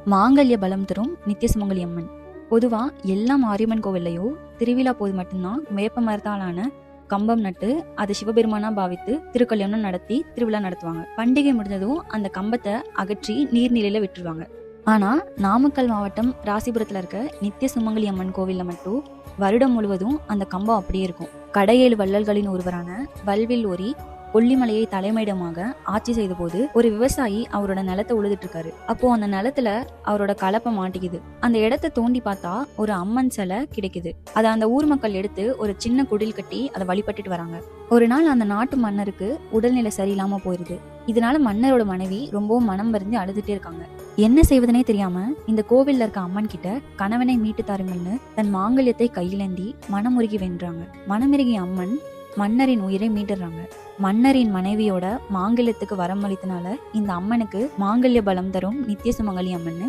மாங்கல்ய பலம் தரும் நித்திய சுமங்கலி அம்மன். பொதுவா எல்லா மாரியம்மன் கோவில்லையும் திருவிழா போது மட்டும்தான் வேப்ப மரத்தாலான கம்பம் நட்டு அதை சிவபெருமானா பாவித்து திருக்கல்யாணம் நடத்தி திருவிழா நடத்துவாங்க. பண்டிகை முடிஞ்சதும் அந்த கம்பத்தை அகற்றி நீர்நிலையில விட்டுருவாங்க. ஆனா நாமக்கல் மாவட்டம் ராசிபுரத்துல இருக்க நித்திய சுமங்கலி அம்மன் கோவில்ல மட்டும் வருடம் முழுவதும் அந்த கம்பம் அப்படியே இருக்கும். கடையேழு வள்ளல்களின் ஒருவரான வல்வில் ஓரி கொல்லிமலையை தலைமையிடமாக ஆட்சி செய்த போது ஒரு விவசாயி அவரோட நிலத்தை உழுதுட்டு இருக்காரு. அப்போ அந்த நிலத்துல அவரோட கலப்பை மாட்டிக்குது. அந்த இடத்த தோண்டி பார்த்தா ஒரு அம்மன் சிலை கிடைக்குது. அதை அந்த ஊர் மக்கள் எடுத்து ஒரு சின்ன குடில் கட்டி அதை வழிபட்டுட்டு வராங்க. ஒரு நாள் அந்த நாட்டு மன்னருக்கு உடல்நிலை சரியில்லாம போயிருது. இதனால மன்னரோட மனைவி ரொம்பவும் மனம் வருந்தி அழுதுட்டே இருக்காங்க. என்ன செய்வதனே தெரியாம இந்த கோவில்ல இருக்க அம்மன் கிட்ட கணவனை மீட்டு தாருங்கள்னு தன் மாங்கல்யத்தை கையிலேந்தி மனமுருகி வென்றாங்க. மனமிருகிய அம்மன் மன்னரின் உயிரை மீட்டுறாங்க. மன்னரின் மனைவியோட மாங்கல்யத்துக்கு வரம் அளித்தனால இந்த அம்மனுக்கு மாங்கல்ய பலம் தரும் நித்திய சுமங்கலி அம்மன்